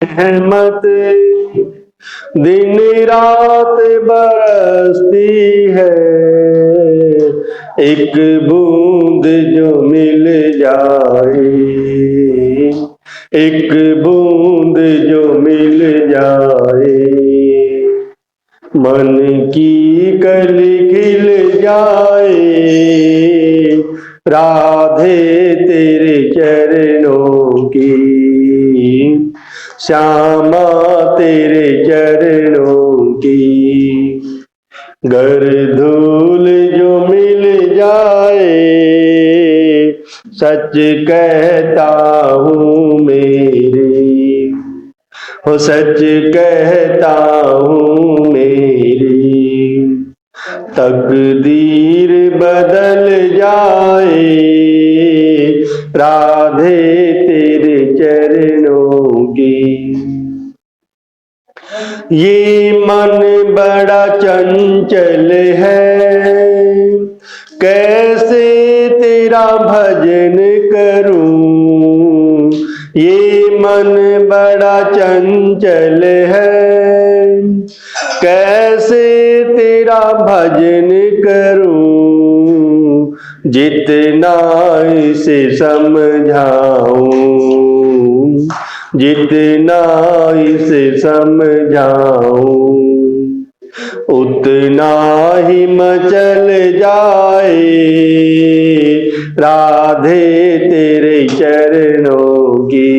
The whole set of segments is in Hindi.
रहमत दिन रात बरसती है, एक बूंद जो मिल जाए, एक बूंद जो मिल जाए, मन की कली खिल जाए। राधे तेरे चरणों की, श्यामा तेरे चरणों की, गर धूल जो मिल जाए, सच कहता हूँ मेरी, हो सच कहता हूँ मेरी, तकदीर बदल जाए। राधे तेरे चरणों की। ये मन बड़ा चंचल है, कैसे तेरा भजन करूं। ये मन बड़ा चंचल है, कैसे तेरा भजन करूं। जितना इसे समझाऊं, जितना इसे समझाऊं, उतना ही मचल जाए। राधे तेरे चरणों की,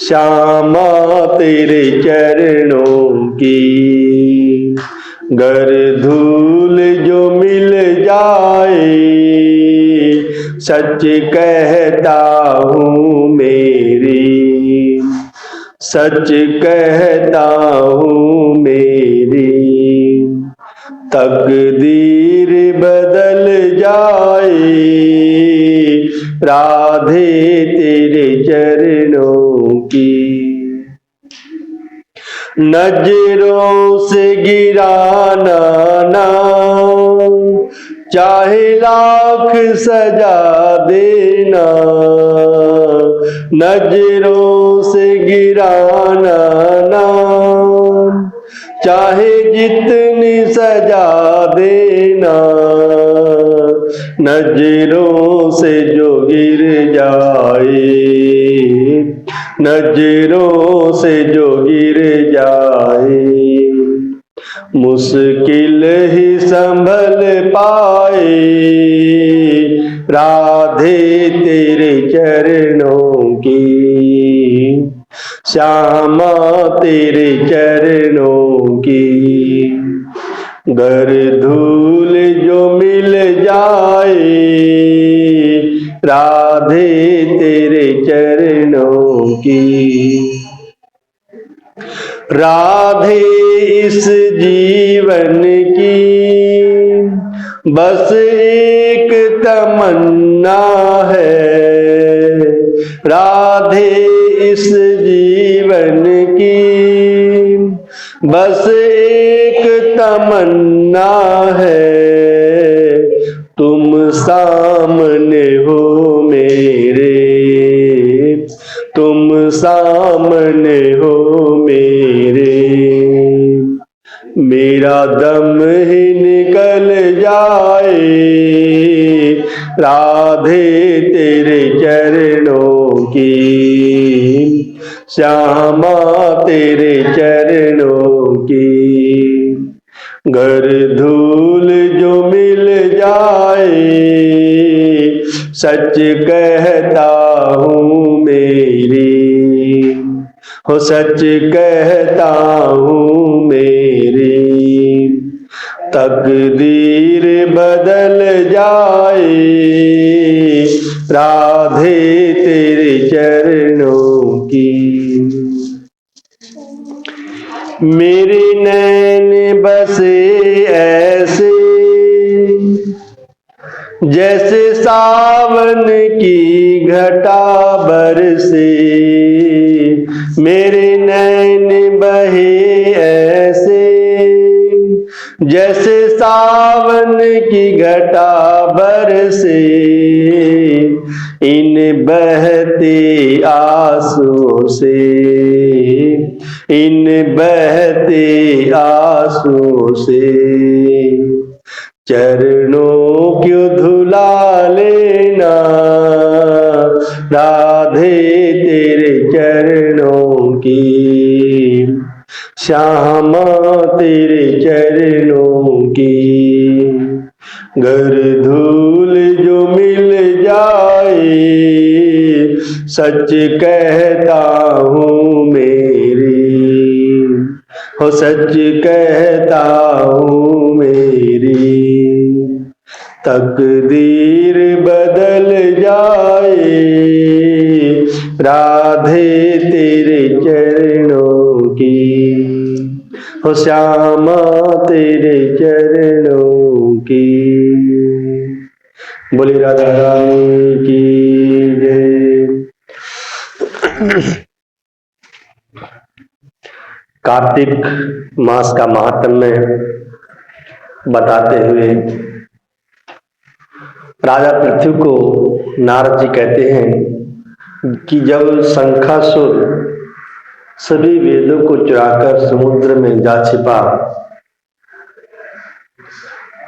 श्यामा तेरे चरणों की, गर धूल जो मिल जाए, सच कहता हूँ मेरी, सच कहता हूँ मेरी, तकदीर बदल जाए। राधे तेरे चरणों की। नजरों से गिराना ना, चाहे लाख सजा देना। नजरों से गिराना ना, चाहे जितनी सजा देना। नजरों से जो गिर जाए, नजरों से जो गिर जाए, मुश्किल ही संभल पाए। राधे तेरे चरणों की, श्यामा तेरे चरणों की, गर धूल जो मिल जाए। राधे तेरे चरणों की। राधे इस जीवन की बस एक तमन्ना है। राधे इस जीवन की बस एक तमन्ना है। तुम सामने हो मेरे, तुम सामने हो मेरे, मेरा दम ही निकल जाए। राधे तेरे चरणों की, श्यामा तेरे चरणों की, गर धूल जो मिल जाए। सच कहता हूँ मेरी, हो सच कहता हूँ मेरी, तकदीर बदल जाए। राधे तेरे चरणों की। मेरे नैन बसे ऐसे जैसे सावन की घटा बरसे। मेरे नैन बहे ऐसे जैसे सावन की घटा बरसे। इन बहते आ आंसू से, इन बहते आंसू से चरणों क्यों धुला लेना, राधे तेरे चरणों की, श्यामा तेरे चरणों की। गर धूल जो मिल जाए, सच कहता हूँ मेरी, हो सच कहता हूँ मेरी, तकदीर बदल जाए, राधे तेरे चरणों की, हो श्यामा तेरे चरणों की। बोली राधा रानी की जय। कार्तिक मास का महात्म्य बताते हुए राजा पृथ्वी को नारद जी कहते हैं कि जब शंखासुर सभी वेदों को चुराकर समुद्र में जा छिपा,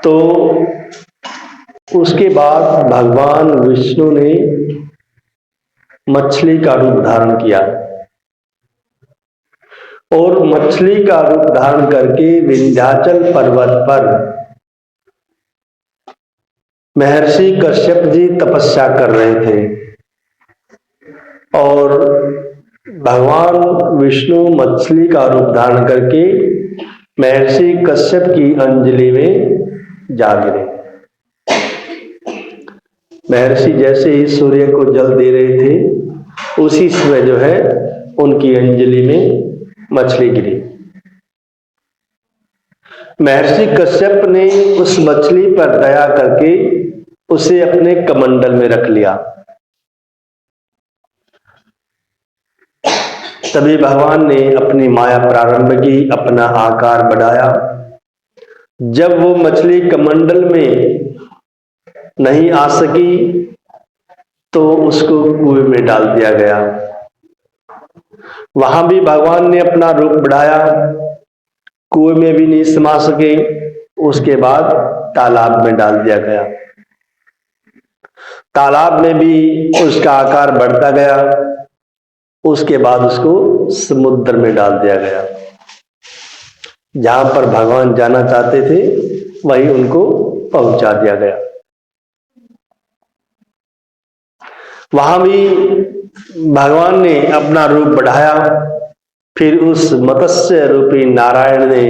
तो उसके बाद भगवान विष्णु ने मछली का रूप धारण किया और मछली का रूप धारण करके विंध्याचल पर्वत पर महर्षि कश्यप जी तपस्या कर रहे थे और भगवान विष्णु मछली का रूप धारण करके महर्षि कश्यप की अंजलि में जा गिरे। महर्षि जैसे ही सूर्य को जल दे रहे थे, उसी समय जो है उनकी अंजलि में मछली गिरी। महर्षि कश्यप ने उस मछली पर दया करके उसे अपने कमंडल में रख लिया। तभी भगवान ने अपनी माया प्रारंभ की, अपना आकार बढ़ाया। जब वो मछली कमंडल में नहीं आ सकी तो उसको कुएं में डाल दिया गया। वहां भी भगवान ने अपना रूप बढ़ाया, कुएं में भी नहीं समा सके, उसके बाद तालाब में डाल दिया गया। तालाब में भी उसका आकार बढ़ता गया, उसके बाद उसको समुद्र में डाल दिया गया। जहां पर भगवान जाना चाहते थे वहीं उनको पहुंचा दिया गया। वहां भी भगवान ने अपना रूप बढ़ाया। फिर उस मत्स्य रूपी नारायण ने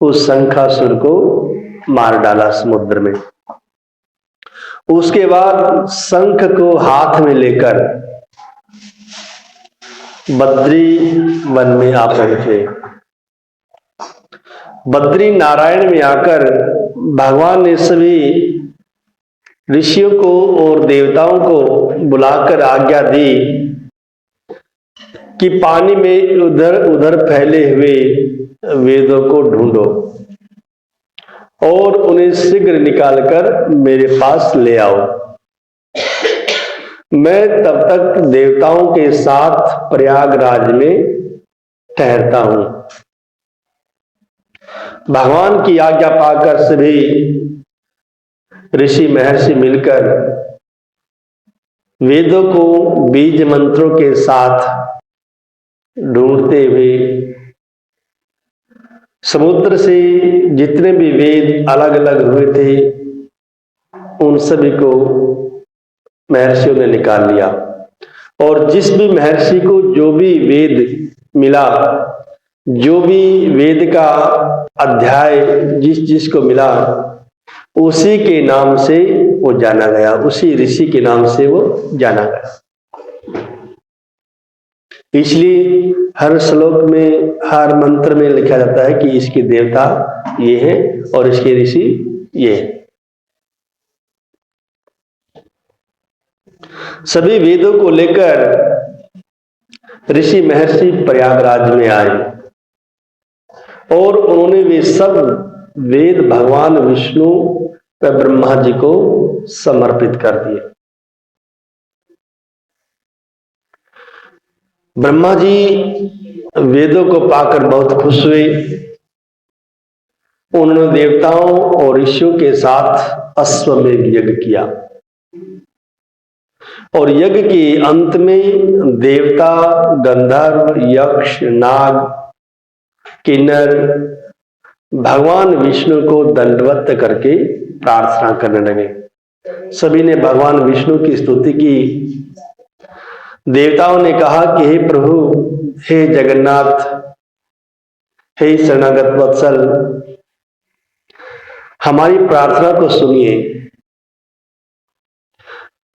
उस शंखासुर को मार डाला समुद्र में। उसके बाद शंख को हाथ में लेकर बद्री वन में आ पहुंचे। बद्री नारायण में आकर भगवान ने सभी ऋषियों को और देवताओं को बुलाकर आज्ञा दी कि पानी में उधर उधर फैले हुए वेदों को ढूंढो और उन्हें शीघ्र निकालकर मेरे पास ले आओ। मैं तब तक देवताओं के साथ प्रयागराज में ठहरता हूं। भगवान की आज्ञा पाकर सभी ऋषि महर्षि मिलकर वेदों को बीज मंत्रों के साथ ढूंढते हुए समुद्र से जितने भी वेद अलग अलग हुए थे उन सभी को महर्षियों ने निकाल लिया। और जिस भी महर्षि को जो भी वेद मिला, जो भी वेद का अध्याय जिस जिसको मिला, उसी के नाम से वो जाना गया, उसी ऋषि के नाम से वो जाना गया। इसलिए हर श्लोक में, हर मंत्र में लिखा जाता है कि इसके देवता ये हैं और इसके ऋषि ये हैं। सभी वेदों को लेकर ऋषि महर्षि प्रयागराज में आए और उन्होंने वे सब वेद भगवान विष्णु व ब्रह्मा जी को समर्पित कर दिए। ब्रह्मा जी वेदों को पाकर बहुत खुश हुए। उन्होंने देवताओं और ऋषियों के साथ अश्वमेध यज्ञ किया और यज्ञ के अंत में देवता, गंधर्व, यक्ष, नाग, किन्नर भगवान विष्णु को दंडवत करके प्रार्थना करने लगे। सभी ने भगवान विष्णु की स्तुति की। देवताओं ने कहा कि हे प्रभु, हे जगन्नाथ, हे शरणागत वत्सल, हमारी प्रार्थना को सुनिए।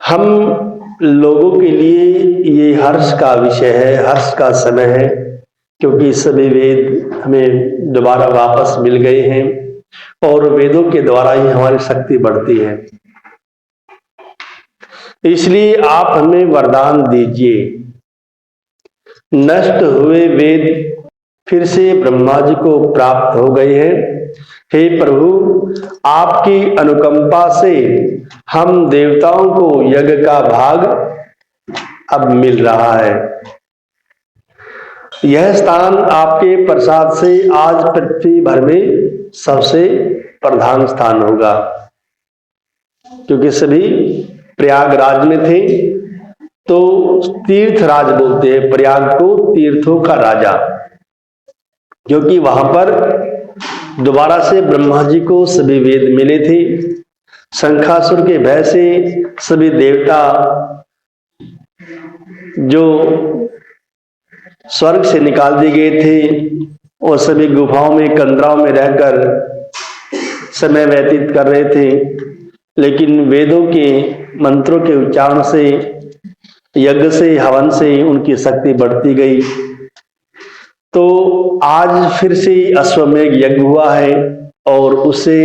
हम लोगों के लिए ये हर्ष का विषय है, हर्ष का समय है, क्योंकि सभी वेद हमें दोबारा वापस मिल गए हैं और वेदों के द्वारा ही हमारी शक्ति बढ़ती है। इसलिए आप हमें वरदान दीजिए। नष्ट हुए वेद फिर से ब्रह्मा जी को प्राप्त हो गए हैं। हे प्रभु, आपकी अनुकंपा से हम देवताओं को यज्ञ का भाग अब मिल रहा है। यह स्थान आपके प्रसाद से आज पृथ्वी भर में सबसे प्रधान स्थान होगा, क्योंकि सभी प्रयागराज में थे। तो तीर्थराज बोलते हैं प्रयाग को, तीर्थों का राजा, क्योंकि वहां पर दोबारा से ब्रह्मा जी को सभी वेद मिले थे। शंखासुर के भय से सभी देवता जो स्वर्ग से निकाल दिए गए थे और सभी गुफाओं में, कंदराओं में रहकर समय व्यतीत कर रहे थे, लेकिन वेदों के मंत्रों के उच्चारण से, यज्ञ से, हवन से उनकी शक्ति बढ़ती गई। तो आज फिर से अश्वमेध यज्ञ हुआ है और उससे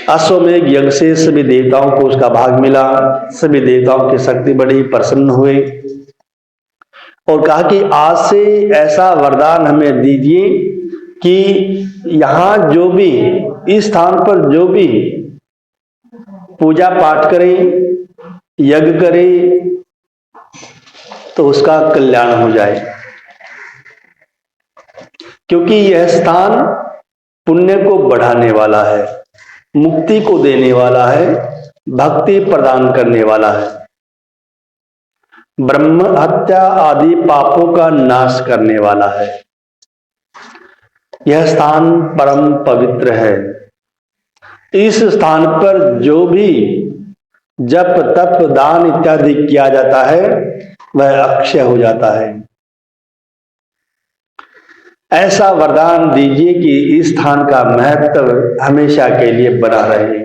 अश्वमेध यज्ञ से सभी देवताओं को उसका भाग मिला। सभी देवताओं की शक्ति बढ़ी, प्रसन्न हुए और कहा कि आज से ऐसा वरदान हमें दीजिए कि यहां जो भी, इस स्थान पर जो भी पूजा पाठ करें, यज्ञ करें, तो उसका कल्याण हो जाए, क्योंकि यह स्थान पुण्य को बढ़ाने वाला है, मुक्ति को देने वाला है, भक्ति प्रदान करने वाला है, ब्रह्म हत्या आदि पापों का नाश करने वाला है। यह स्थान परम पवित्र है। इस स्थान पर जो भी जप, तप, दान इत्यादि किया जाता है वह अक्षय हो जाता है। ऐसा वरदान दीजिए कि इस स्थान का महत्व हमेशा के लिए बना रहे।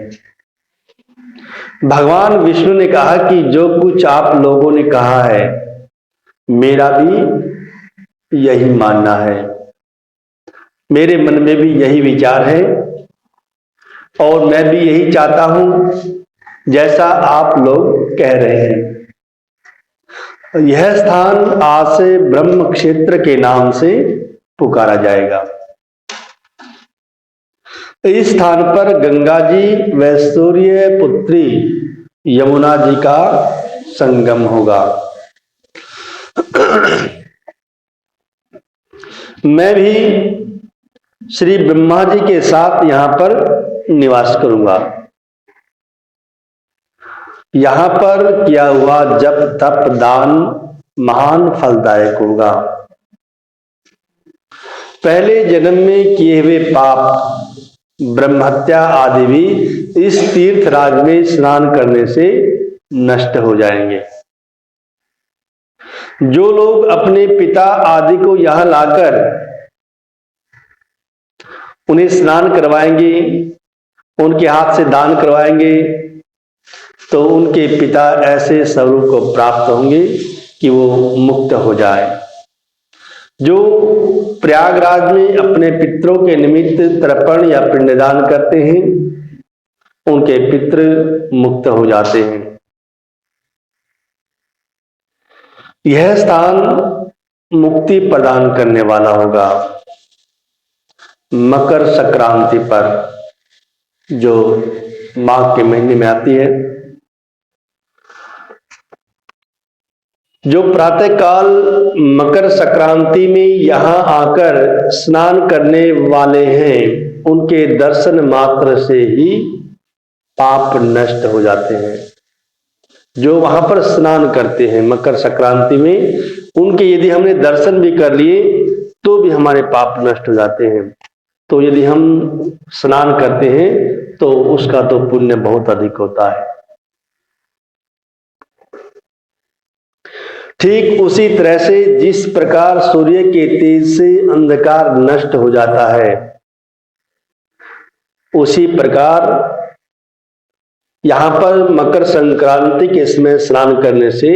भगवान विष्णु ने कहा कि जो कुछ आप लोगों ने कहा है, मेरा भी यही मानना है, मेरे मन में भी यही विचार है और मैं भी यही चाहता हूं जैसा आप लोग कह रहे हैं। यह स्थान आज से ब्रह्म क्षेत्र के नाम से पुकारा जाएगा। इस स्थान पर गंगा जी व सूर्य पुत्री यमुना जी का संगम होगा। मैं भी श्री ब्रह्मा जी के साथ यहां पर निवास करूंगा। यहां पर किया हुआ जप, तप, दान महान फलदायक होगा। पहले जन्म में किए हुए पाप, ब्रह्महत्या आदि भी इस तीर्थराज में स्नान करने से नष्ट हो जाएंगे। जो लोग अपने पिता आदि को यहां लाकर उन्हें स्नान करवाएंगे, उनके हाथ से दान करवाएंगे, तो उनके पिता ऐसे स्वरूप को प्राप्त होंगे कि वो मुक्त हो जाए। जो प्रयागराज में अपने पितरों के निमित्त तर्पण या पिंडदान करते हैं, उनके पितृ मुक्त हो जाते हैं। यह स्थान मुक्ति प्रदान करने वाला होगा। मकर संक्रांति पर, जो माघ के महीने में आती है, जो प्रातःकाल मकर संक्रांति में यहाँ आकर स्नान करने वाले हैं, उनके दर्शन मात्र से ही पाप नष्ट हो जाते हैं। जो वहां पर स्नान करते हैं मकर संक्रांति में, उनके यदि हमने दर्शन भी कर लिए तो भी हमारे पाप नष्ट हो जाते हैं। तो यदि हम स्नान करते हैं तो उसका तो पुण्य बहुत अधिक होता है। ठीक उसी तरह से जिस प्रकार सूर्य के तेज से अंधकार नष्ट हो जाता है, उसी प्रकार यहां पर मकर संक्रांति के समय स्नान करने से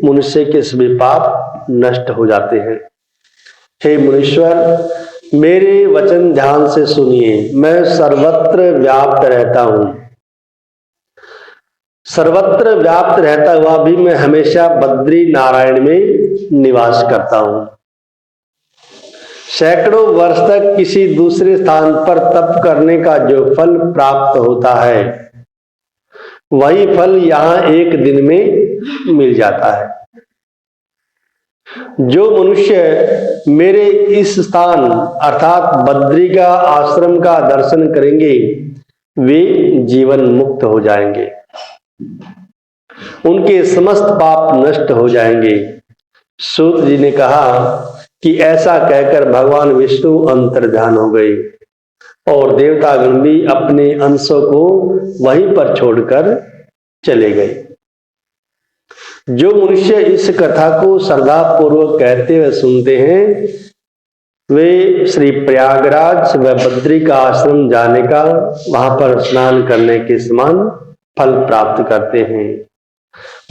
मनुष्य के सभी पाप नष्ट हो जाते हैं। हे मुनीश्वर, मेरे वचन ध्यान से सुनिए। मैं सर्वत्र व्याप्त रहता हूं। सर्वत्र व्याप्त रहता हुआ भी मैं हमेशा बद्री नारायण में निवास करता हूं। सैकड़ों वर्ष तक किसी दूसरे स्थान पर तप करने का जो फल प्राप्त होता है, वही फल यहां एक दिन में मिल जाता है। जो मनुष्य मेरे इस स्थान अर्थात बद्री का आश्रम का दर्शन करेंगे, वे जीवन मुक्त हो जाएंगे, उनके समस्त पाप नष्ट हो जाएंगे। सूत जी ने कहा कि ऐसा कहकर भगवान विष्णु अंतर्ध्यान हो गए और देवतागण भी अपने अंशों को वहीं पर छोड़कर चले गए। जो मनुष्य इस कथा को श्रद्धा पूर्वक कहते हुए सुनते हैं, वे श्री प्रयागराज व बद्री का आश्रम जाने का, वहां पर स्नान करने के समान फल प्राप्त करते हैं।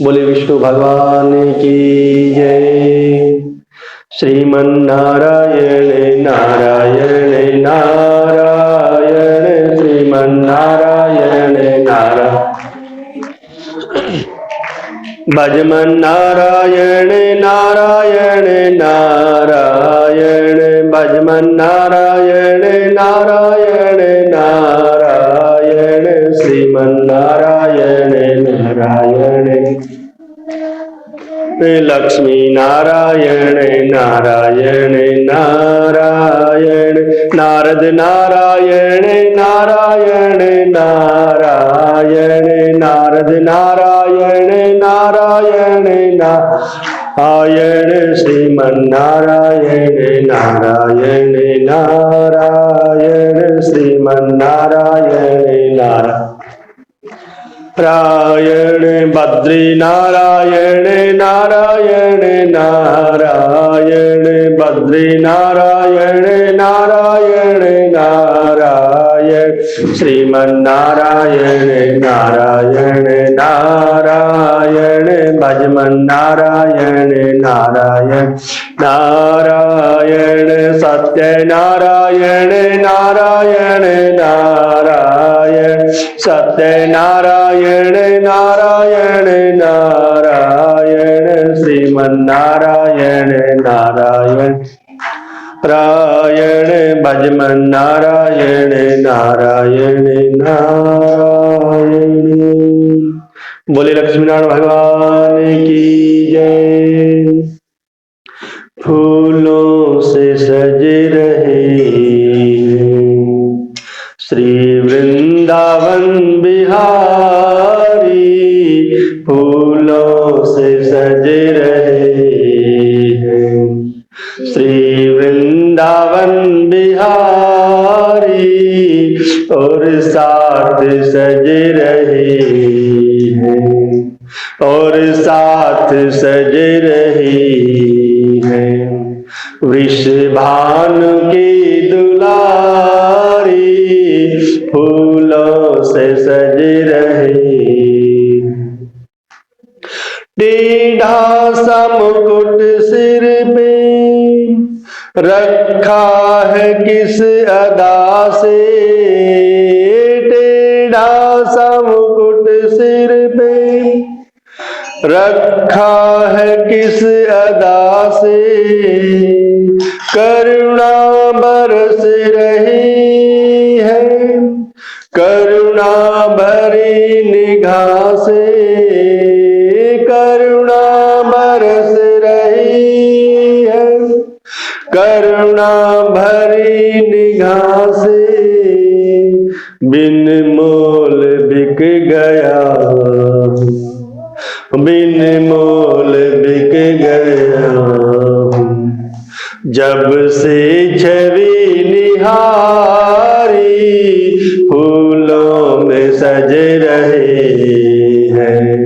बोले विष्णु भगवान की जय। श्रीमन नारायण नारायण नारायण, श्रीमन नारायण नारायण, भजमन नारायण नारायण नारायण, भजमन नारायण नारायण नारायण, श्रीमन नारायण नारायण, लक्ष्मी नारायण नारायण नारायण, नारद नारायण नारायण नारायण, नारद नारायण नारायण नारायण, श्रीमन नारायण नारायण नारायण, श्रीमन नारायण नारायण, नारायण बद्री नारायण नारायण नारायण, बद्री नारायण नारायण नारायण, श्रीमन नारायण नारायण नारायण, भजमन नारायण नारायण नारायण, सत्य नारायण नारायण नारायण, सत्य नारायण नारायण नारायण, श्रीमन नारायण नारायण नारायण, भजमन नारायण नारायण नारायण। बोले लक्ष्मीनारायण भगवान की जय। फूलों से सजे रहे श्री वृंदावन बिहारी, फूलों से सजे रहे हैं श्री वृंदावन बिहारी, और साथ सजे रहे हैं, और साथ सजे रहे हैं वृषभानु की दुलारी, फूलों से सजे रहे। टेढ़ा सा मुकुट सिर पे रखा है किस अदा से, टेढ़ा सा मुकुट सिर पे रखा है किस अदा से, करुणा बरस रही है करुणा भरी निगाह से, करुणा बरस करुणा भरी निगाह से बिन मोल बिक गया, बिन मोल बिक गया। जब से छवि निहारी फूलों में सज रहे हैं,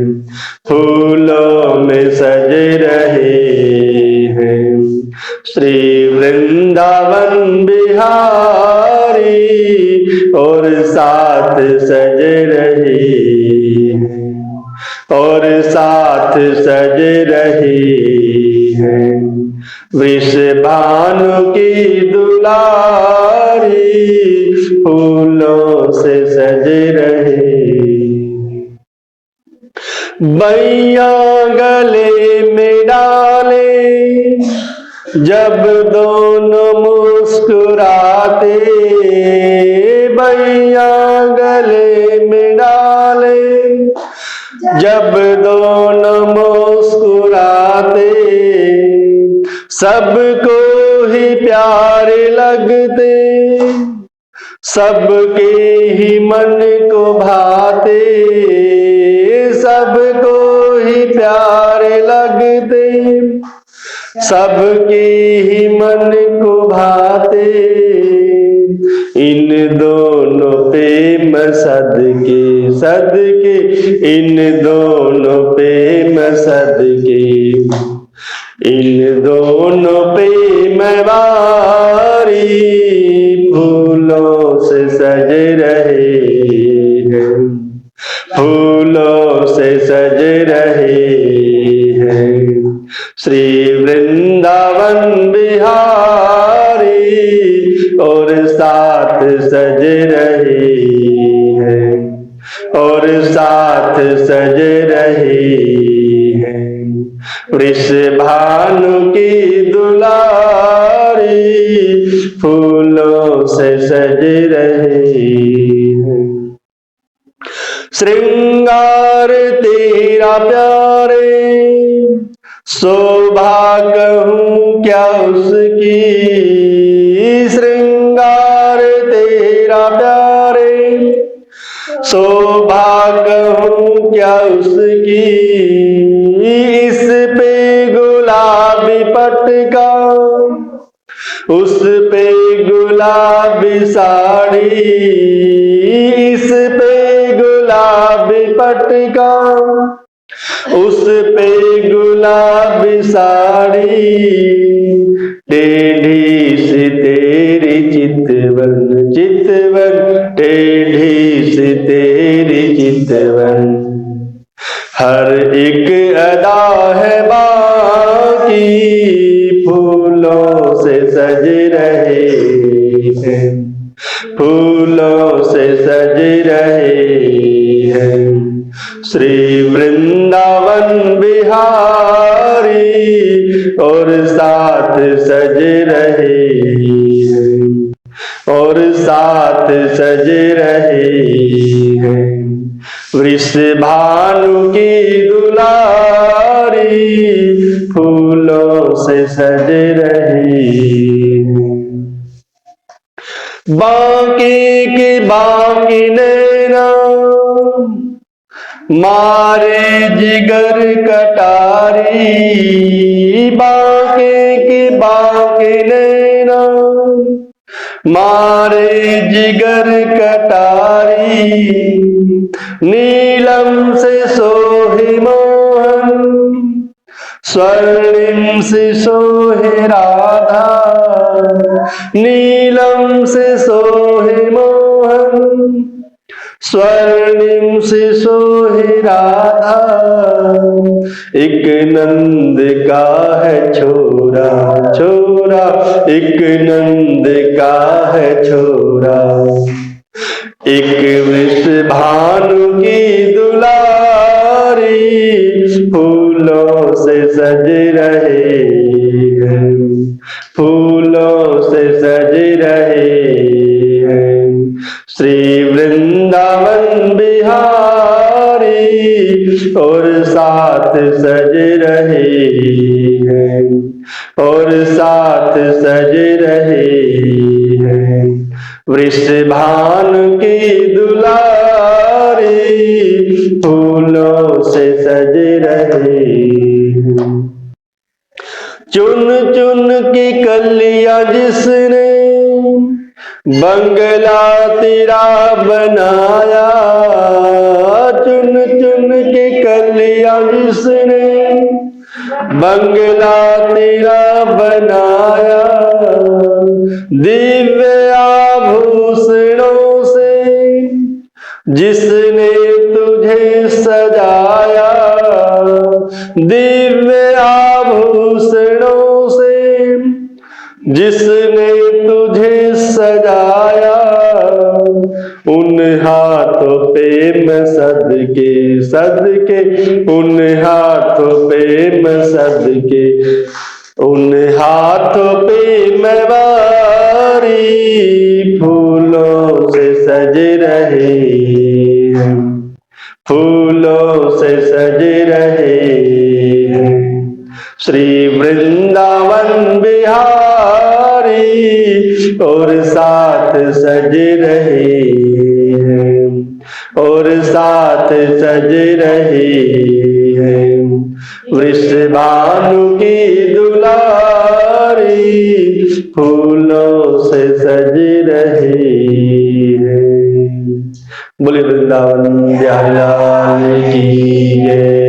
फूलों में सज रहे हैं। श्री वृंदावन बिहारी और साथ सज रहे हैं, और साथ सज रहे हैं। वृषभानु की दुलारी फूलों से सज रहे। बैया गले में डाले जब दोनों मुस्कुराते, बैया गले में डाले जब दोनों मुस्कुराते, सबको ही प्यारे लगते, सबके ही मन को भाते, सबको ही प्यारे लगते, सबके ही मन को भाते। इन दोनों प्रेम सदके, सदके इन दोनों प्रेम सदके, इन दोनों प्रेम वारी फूलों से सज रहे हैं, फूलों से सज रहे हैं। श्री वृंदावन बिहारी और साथ सज रहे हैं, और साथ सज रहे हैं। वृषभानु की दुलारी फूलों से सज रहे हैं। श्रृंगार तेरा प्यारे शोभा कहूँ क्या उसकी, श्रृंगार तेरा प्यारे शोभा कहूँ क्या उसकी। इस पे गुलाबी पटका, उस पे गुलाबी साड़ी, इस पे गुलाबी पटका, उस पे गुलाबी साड़ी। टेढ़ी सी तेरी चितवन, चितवन टेढ़ी सी तेरी चितवन। हर एक अदा है बाकी फूलों से सज रहे हैं, फूलों से सज रहे हैं। श्री वृंदावन बिहारी और साथ सज रहे हैं, और साथ सज रहे हैं। वृषभानु की दुलारी फूलों से सज रहे हैं। बाकी की बाकी नैना मारे जिगर कटारी, बाकी की बाकी नैना मारे जिगर कटारी। नीलम से सोहे मोहन, स्वर्णिम से सोहे राधा। नीलम से सोहे मोहन, स्वर्णिम से सोहे राधा। एक नंद का है छोरा, छोरा एक नंद का है छोरा। एक वृषभानु की दुलारी फूलों से सज रहे हैं, फूलों से सज रहे हैं। श्री वृंदावन बिहारी और साथ सज रहे हैं, और साथ सज रहे हैं। वृषभान की दुलारी फूलों से सज रहे हैं। चुन चुन की कलियां जिसने बंगला तेरा बनाया, चुन चुन की कलियां जिसने बंगला तेरा बनाया, दिव्य आभूषणों से जिसने तुझे सजाया, दिव्य आभूषणों से जिसने तुझे सजाया, उन हाथों पे मैं सदके सदके, उन हाथों पे मैं सदके, उन हाथों पे मैं वारी फूलों से सज रहे हैं, फूलों से सज रहे हैं। श्री वृंदावन बिहारी और साथ सज रहे हैं, और साथ सज रहे हैं। वृषभानु की दुलारी फूलों से सज रहे हैं। बोले वृंदावन बिहारी लाल की जय।